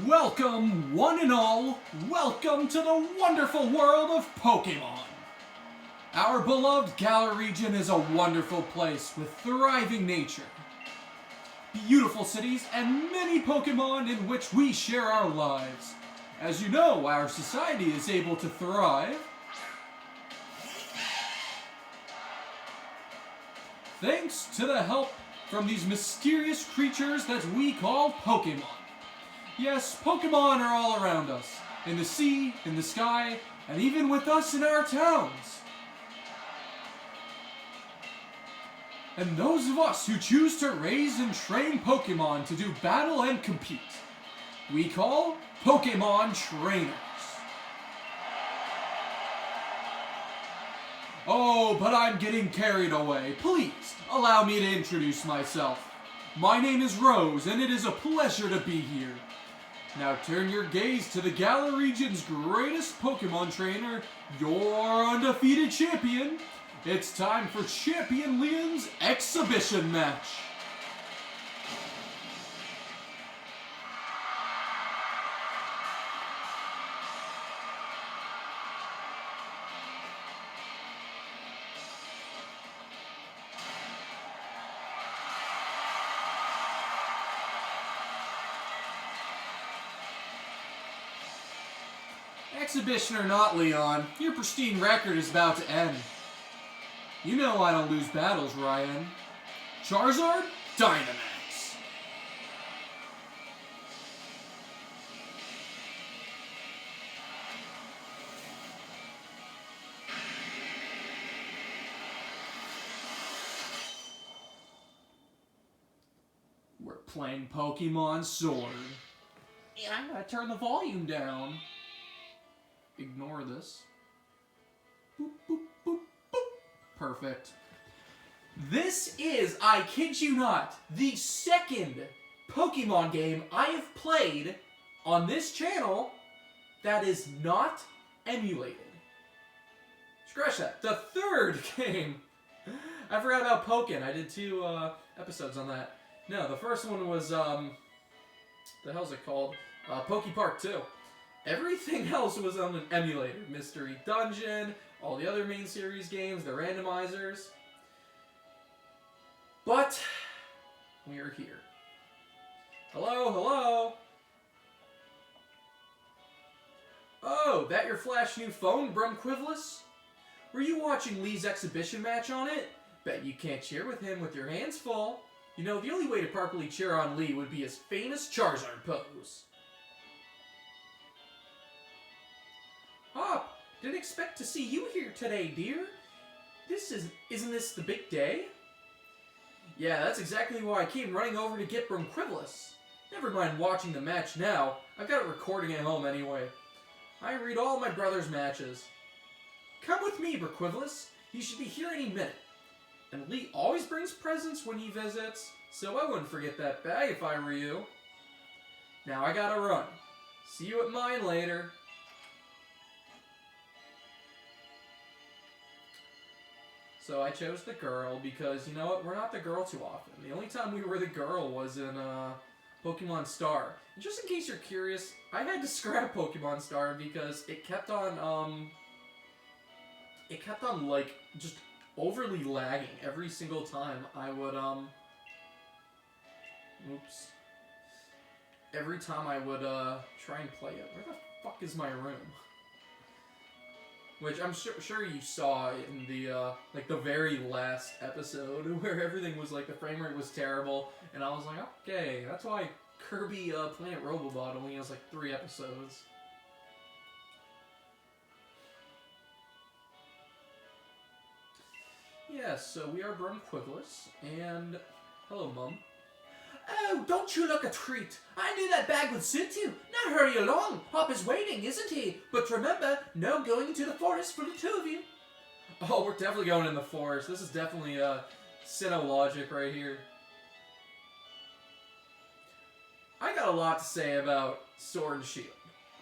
Welcome, one and all, welcome to the wonderful world of Pokemon! Our beloved Galar region is a wonderful place with thriving nature, beautiful cities, and many Pokemon in which we share our lives. As you know, our society is able to thrive thanks to the help from these mysterious creatures that we call Pokemon. Yes, Pokemon are all around us, in the sea, in the sky, and even with us in our towns. And those of us who choose to raise and train Pokemon to do battle and compete, we call Pokemon trainers. Oh, but I'm getting carried away. Please, allow me to introduce myself. My name is Rose, and it is a pleasure to be here. Now turn your gaze to the Galar region's greatest Pokemon trainer, your undefeated champion. It's time for Champion Leon's exhibition match. Exhibition or not, Leon, your pristine record is about to end. You know I don't lose battles, Ryan. Charizard, Dynamax. We're playing Pokemon Sword. Yeah, I'm gonna turn the volume down. Ignore this. Boop, boop, boop, boop. Perfect. This is, I kid you not, the second Pokemon game I have played on this channel that is not emulated. Scratch that. The third game. I forgot about Pokken. I did 2 episodes on that. No, the first one was, the hell's it called? Poke Park 2. Everything else was on an emulator. Mystery Dungeon, all the other main series games, the randomizers. But we are here. Hello, hello. Oh, that your flash new phone, Brumquivlis? Were you watching Lee's exhibition match on it? Bet you can't cheer with him with your hands full. You know, the only way to properly cheer on Lee would be his famous Charizard pose. Hop, didn't expect to see you here today, dear. Isn't this the big day? Yeah, that's exactly why I came running over to get Brumquivlis. Never mind watching the match now. I've got a recording at home anyway. I read all my brother's matches. Come with me, Brumquivlis. He should be here any minute. And Lee always brings presents when he visits, so I wouldn't forget that bag if I were you. Now I gotta run. See you at mine later. So I chose the girl because, you know what, we're not the girl too often. The only time we were the girl was in Pokemon Star. And just in case you're curious, I had to scrap Pokemon Star because it kept on, like, just overly lagging every single time I would, every time I would, try and play it. Where the fuck is my room? Which I'm sure you saw in the, like, the very last episode, where everything was, like, the frame rate was terrible, and I was like, okay, that's why Kirby Planet Robobot only has, like, 3 episodes. Yes, so we are Brumquivlis, and hello, Mum. Oh, don't you look a treat. I knew that bag would suit you. Now hurry along. Hop is waiting, isn't he? But remember, no going into the forest for the 2 of you. Oh, we're definitely going in the forest. This is definitely Sinnoh logic right here. I got a lot to say about Sword and Shield.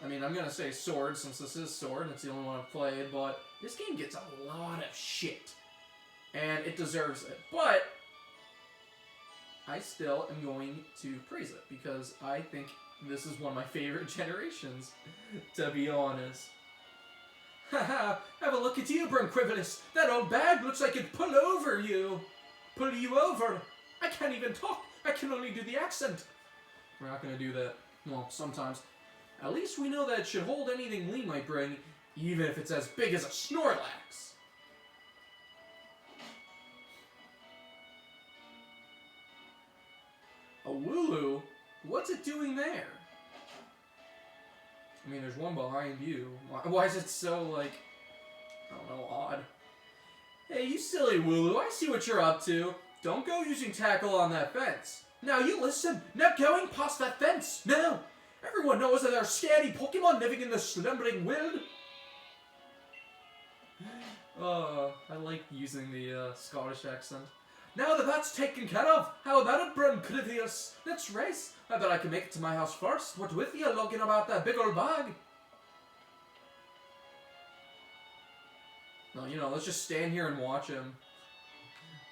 I mean, I'm going to say Sword since this is Sword and it's the only one I've played, but this game gets a lot of shit. And it deserves it. But I still am going to praise it because I think This is one of my favorite generations, to be honest. Haha, have a look at you, Brunquivillus. That old bag looks like it'd pull over you. Pull you over. I can't even talk. I can only do the accent. We're not going to do that. Well, sometimes. At least we know that it should hold anything Lee might bring, even if it's as big as a Snorlax. A Wooloo? What's it doing there? I mean, there's one behind you. Why is it so, like, I don't know, odd? Hey, you silly Wooloo, I see what you're up to. Don't go using tackle on that fence. Now you listen, not going past that fence. No! Everyone knows that there are scary Pokemon living in the slumbering wild. I like using the Scottish accent. Now that that's taken care of, how about it, Brunquivillus? Let's race. I bet I can make it to my house first. What with you lugging about that big old bag? No, you know, let's just stand here and watch him.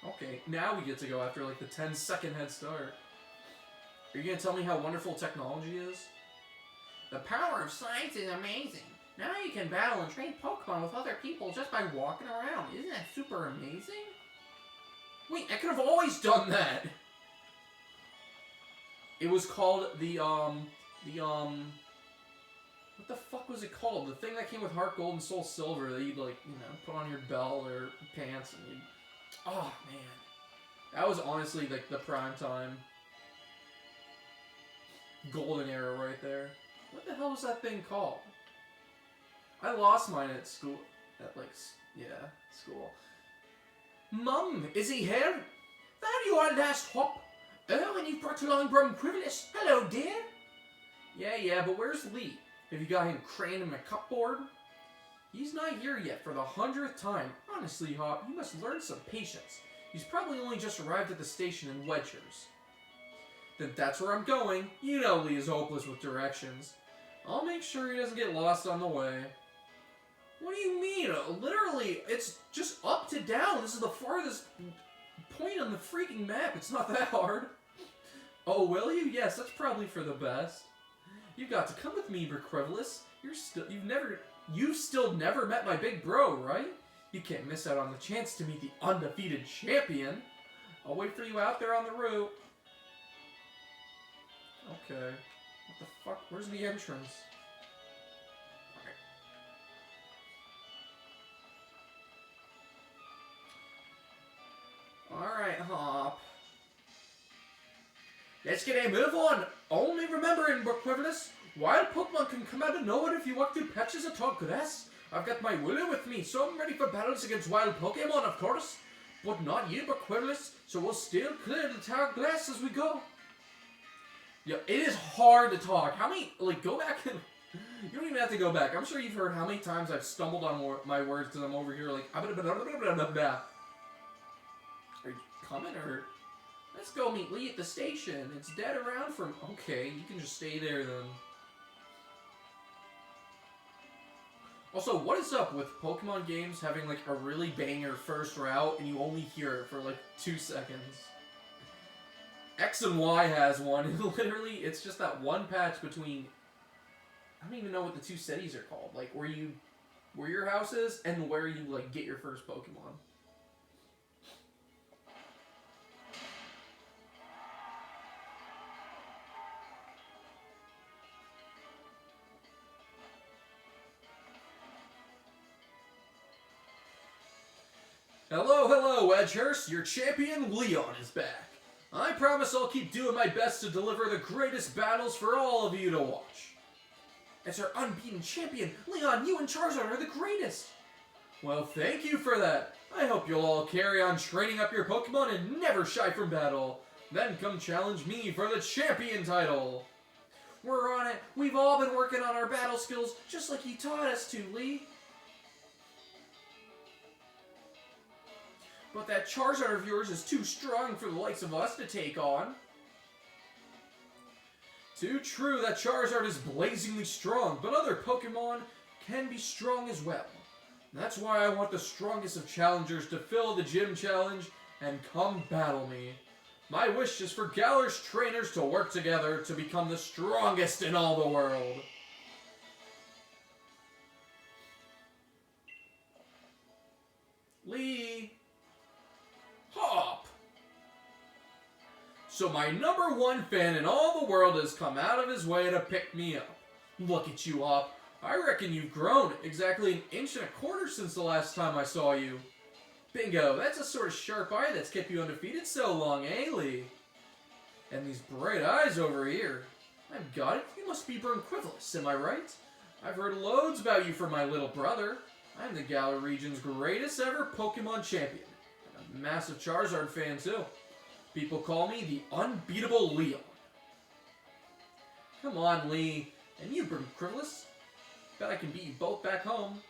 Okay, now we get to go after like the 10-second head start. Are you going to tell me how wonderful technology is? The power of science is amazing. Now you can battle and train Pokemon with other people just by walking around. Isn't that super amazing? Wait, I could have always done that! It was called what the fuck was it called? The thing that came with Heart Gold and Soul Silver that you'd, like, you know, put on your belt or pants and you'd... Oh, man. That was honestly, like, the prime time. Golden era right there. What the hell was that thing called? I lost mine at school. At, like, yeah, school. Mum, is he here? There you are, last hop. Oh, and you brought along Brunquivillus. Hello, dear. Yeah, but where's Lee? Have you got him craned in my cupboard? He's not here yet for the 100th time. Honestly, Hop, you must learn some patience. He's probably only just arrived at the station in Wedgers. Then that's where I'm going. You know Lee is hopeless with directions. I'll make sure he doesn't get lost on the way. What do you mean? Literally, it's just up to down. This is the farthest point on the freaking map. It's not that hard. Oh, will you? Yes, that's probably for the best. You've got to come with me, Brunquivillus. You've still never met my big bro, right? You can't miss out on the chance to meet the undefeated champion. I'll wait for you out there on the route. Okay. What the fuck? Where's the entrance? Alright, Hop. Let's get a move on. Only remember, in Brunquivillus, wild Pokemon can come out of nowhere if you walk through patches of tall grass. I've got my Wooloo with me, so I'm ready for battles against wild Pokemon, of course. But not you, Brunquivillus, so we'll still clear the tall grass as we go. Yeah, it is hard to talk. How many, like, go back and... You don't even have to go back. I'm sure you've heard how many times I've stumbled on my words because I'm over here like... Are you coming, or... Let's go meet Lee at the station. It's dead around from... Okay, you can just stay there then. Also, what is up with Pokemon games having like a really banger first route and you only hear it for like 2 seconds? X and Y has one, and literally it's just that one patch between... I don't even know what the two cities are called. Like, where your house is and where you like get your first Pokemon. Hello, Wedgehurst. Your champion, Leon, is back. I promise I'll keep doing my best to deliver the greatest battles for all of you to watch. As our unbeaten champion, Leon, you and Charizard are the greatest. Well, thank you for that. I hope you'll all carry on training up your Pokemon and never shy from battle. Then come challenge me for the champion title. We're on it. We've all been working on our battle skills just like you taught us to, Lee. But that Charizard of yours is too strong for the likes of us to take on. Too true that Charizard is blazingly strong, but other Pokemon can be strong as well. That's why I want the strongest of challengers to fill the gym challenge and come battle me. My wish is for Galar's trainers to work together to become the strongest in all the world. Lee. Hop. So my #1 fan in all the world has come out of his way to pick me up. Look at you, Hop. I reckon you've grown exactly 1.25 inches since the last time I saw you. Bingo, that's a sort of sharp eye that's kept you undefeated so long, eh, Lee? And these bright eyes over here. I've got it. You must be Burnquivillus, am I right? I've heard loads about you from my little brother. I'm the Galar region's greatest ever Pokemon champion. And a massive Charizard fan, too. People call me the unbeatable Leon. Come on, Lee. And you, Burnquivillus. Bet I can beat you both back home.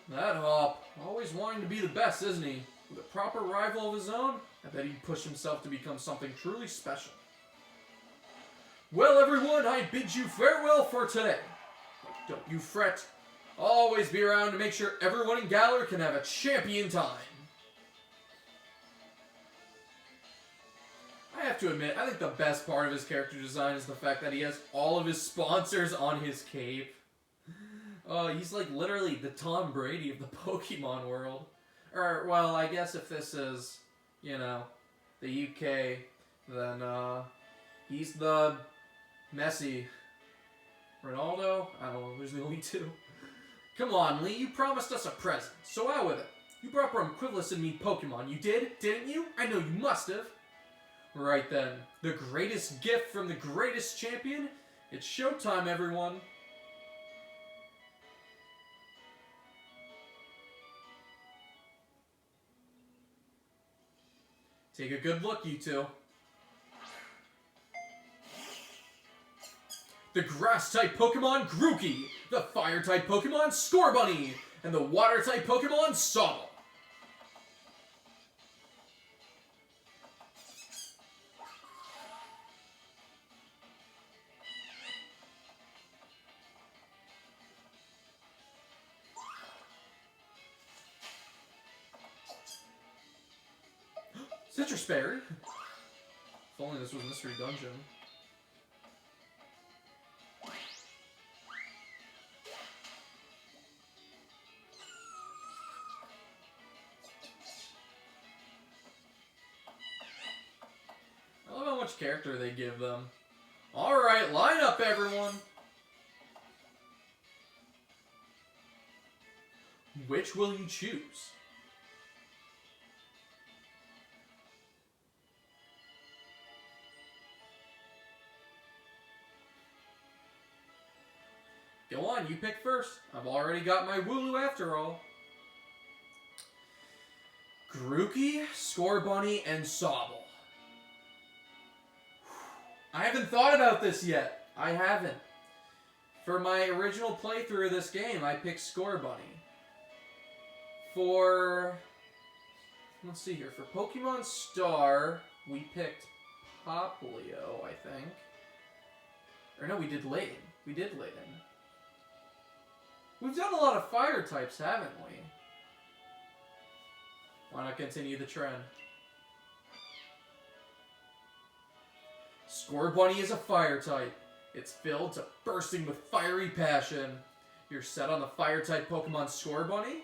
That Hop, always wanting to be the best, isn't he? With a proper rival of his own, I bet he'd push himself to become something truly special. Well, everyone, I bid you farewell for today. But don't you fret. I'll always be around to make sure everyone in Galar can have a champion time. I have to admit, I think the best part of his character design is the fact that he has all of his sponsors on his cape. He's like literally the Tom Brady of the Pokemon world. Or, well, I guess if this is, you know, the UK, then, he's the Messi. Ronaldo? I don't know, there's only two. Come on, Lee, you promised us a present, so out with it. You brought Burnquivillus and me Pokemon, you did, didn't you? I know you must have. Right then, the greatest gift from the greatest champion? It's showtime, everyone. Take a good look, you two. The Grass-type Pokemon, Grookey. The Fire-type Pokemon, Scorbunny. And the Water-type Pokemon, Sobble. Citrus Berry. If only this was Mystery Dungeon. I love how much character they give them. Alright, line up, everyone! Which will you choose? Go on, you pick first. I've already got my Wooloo after all. Grookey, Scorbunny, and Sobble. I haven't thought about this yet. I haven't. For my original playthrough of this game, I picked Scorbunny. For... let's see here. For Pokemon Star, we picked Poplio, I think. Or no, we did Layton. We did Layton. We've done a lot of fire types, haven't we? Why not continue the trend? Scorbunny is a fire type. It's filled to bursting with fiery passion. You're set on the fire type Pokemon Scorbunny?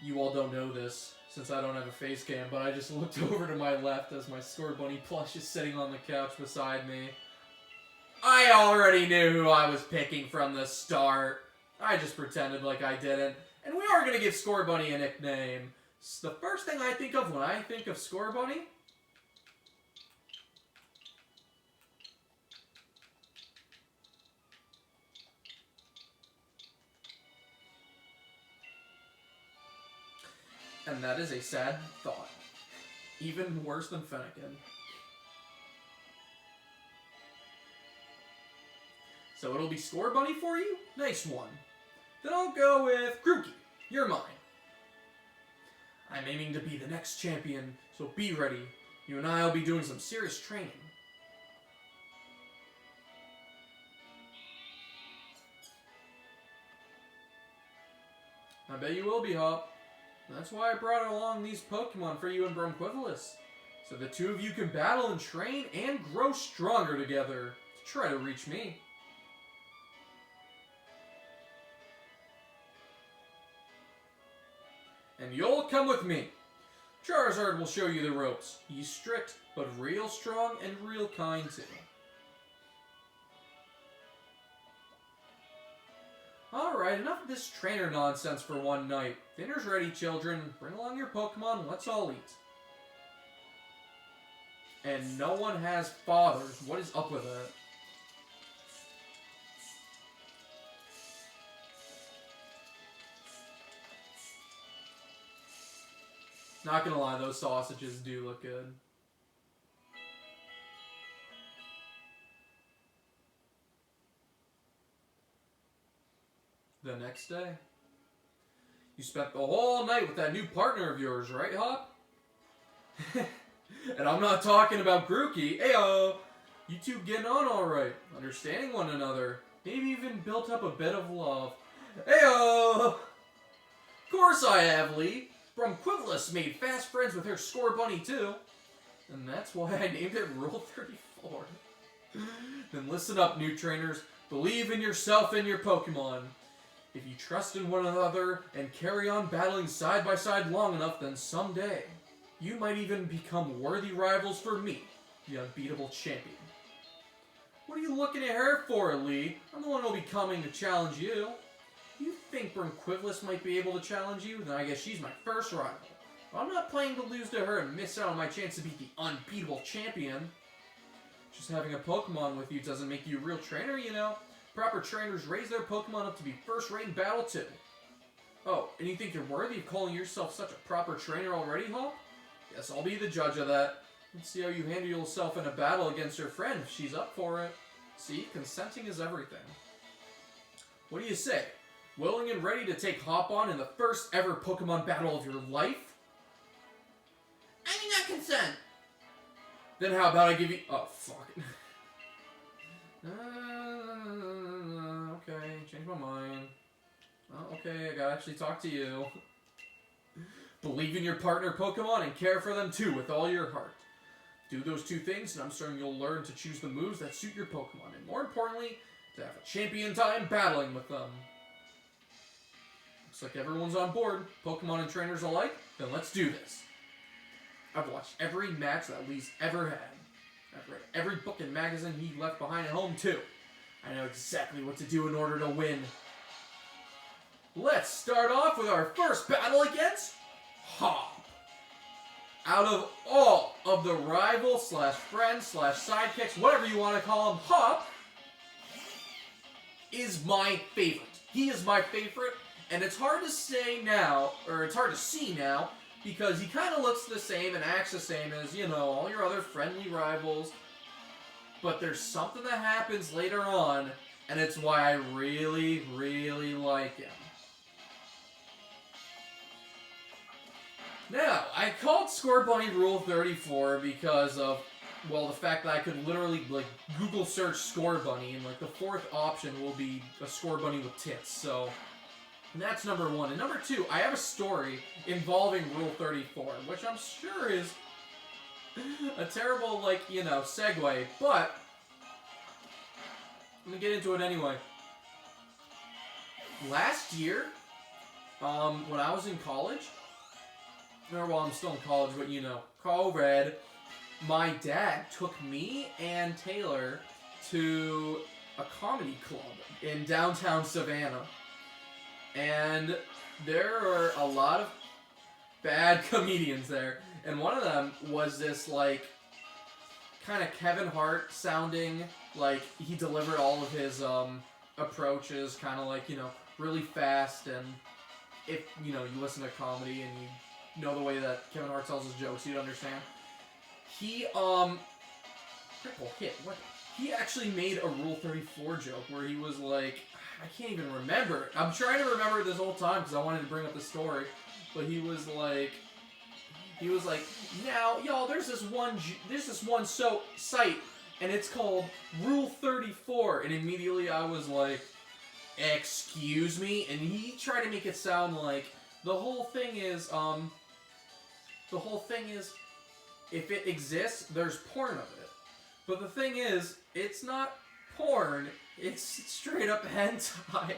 You all don't know this, since I don't have a face cam, but I just looked over to my left as my Scorbunny plush is sitting on the couch beside me. I already knew who I was picking from the start. I just pretended like I didn't. And we are going to give Scorbunny a nickname. It's the first thing I think of when I think of Scorbunny. And that is a sad thought. Even worse than Fennekin. So it'll be Scorbunny for you? Nice one. Then I'll go with Grookey. You're mine. I'm aiming to be the next champion, so be ready. You and I will be doing some serious training. I bet you will be, Hop. That's why I brought along these Pokemon for you and Brumquivillus. So the two of you can battle and train and grow stronger together to try to reach me. And you'll come with me. Charizard will show you the ropes. He's strict, but real strong and real kind too. Alright, enough of this trainer nonsense for one night. Dinner's ready, children. Bring along your Pokemon, let's all eat. And no one has fathers. What is up with that? Not gonna lie, those sausages do look good. The next day. You spent the whole night with that new partner of yours, right, Hop? And I'm not talking about Grookey. Ayo! You two getting on alright, understanding one another. Maybe even built up a bit of love. Ayo! Of course I have, Lee. Brumquivillus made fast friends with her Score Bunny too. And that's why I named it Rule 34. Then listen up, new trainers. Believe in yourself and your Pokemon. If you trust in one another and carry on battling side by side long enough, then someday you might even become worthy rivals for me, the unbeatable champion. What are you looking at her for, Lee? I'm the one who'll be coming to challenge you. You think Brumquivillus might be able to challenge you? Then I guess she's my first rival. But I'm not planning to lose to her and miss out on my chance to be the unbeatable champion. Just having a Pokemon with you doesn't make you a real trainer, you know. Proper trainers raise their Pokemon up to be first-rate in battle too. Oh, and you think you're worthy of calling yourself such a proper trainer already, huh? Guess I'll be the judge of that. Let's see how you handle yourself in a battle against her friend if she's up for it. See, consenting is everything. What do you say? Willing and ready to take Hop on in the first ever Pokemon battle of your life? I do not consent. Then how about I give you... Oh, fuck. Okay, change my mind. Oh, okay, I gotta actually talk to you. Believe in your partner Pokemon and care for them too with all your heart. Do those two things and I'm certain you'll learn to choose the moves that suit your Pokemon. And more importantly, to have a champion time battling with them. Looks like everyone's on board, Pokemon and trainers alike. Then let's do this. I've watched every match that Lee's ever had. I've read every book and magazine he left behind at home too. I know exactly what to do in order to win. Let's start off with our first battle against Hop. Out of all of the rivals slash friends slash sidekicks, whatever you want to call him, Hop is my favorite. He is my favorite, and it's hard to say now, or it's hard to see now, because he kind of looks the same and acts the same as, you know, all your other friendly rivals. But there's something that happens later on, and it's why I really, really like him. Now, I called Score Bunny Rule 34 because of, well, the fact that I could literally, like, Google search Score Bunny, and, like, the fourth option will be a Score Bunny with tits, so... And that's number one. And number two, I have a story involving Rule 34, which I'm sure is a terrible, like, you know, segue, but I'm gonna get into it anyway. Last year, when I was in college, or well, I'm still in college, but you know, COVID, my dad took me and Taylor to a comedy club in downtown Savannah. And there are a lot of bad comedians there. And one of them was this, like, kind of Kevin Hart sounding, like, he delivered all of his approaches kind of like, you know, really fast. And if, you know, you listen to comedy and you know the way that Kevin Hart tells his jokes, you'd understand. He, triple hit, what? He actually made a Rule 34 joke where he was like, I can't even remember. I'm trying to remember it this whole time because I wanted to bring up the story. But he was like, now, y'all, there's this one site, and it's called Rule 34. And immediately I was like, excuse me? And he tried to make it sound like The whole thing is, if it exists, there's porn of it. But the thing is, it's not porn, it's straight up hentai.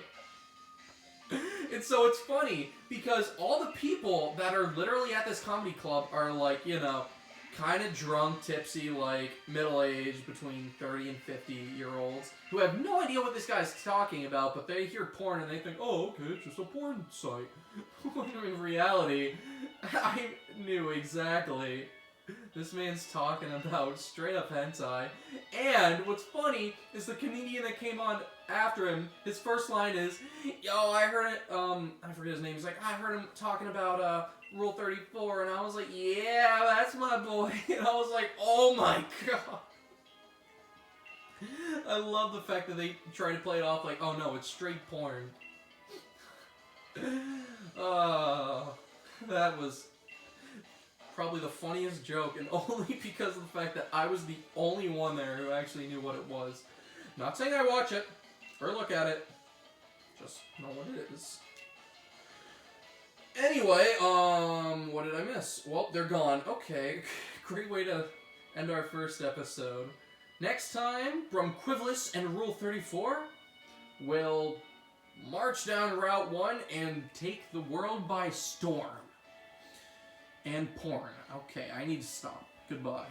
And so it's funny, because all the people that are literally at this comedy club are like, you know, kind of drunk, tipsy, like middle-aged, between 30 and 50-year-olds, who have no idea what this guy's talking about, but they hear porn and they think, oh, okay, it's just a porn site. When in reality, I knew exactly. This man's talking about straight up hentai. And what's funny is the comedian that came on after him, his first line is, yo, I heard it, I forget his name, he's like, I heard him talking about, Rule 34, and I was like, yeah, that's my boy. And I was like, oh my god. I love the fact that they try to play it off like, oh no, it's straight porn. That was probably the funniest joke, and only because of the fact that I was the only one there who actually knew what it was. Not saying I watch it, or look at it, just know what it is. Anyway, what did I miss? Well, they're gone. Okay, great way to end our first episode. Next time, Brumquivulus and Rule 34 will march down Route 1 and take the world by storm. And porn. Okay, I need to stop. Goodbye.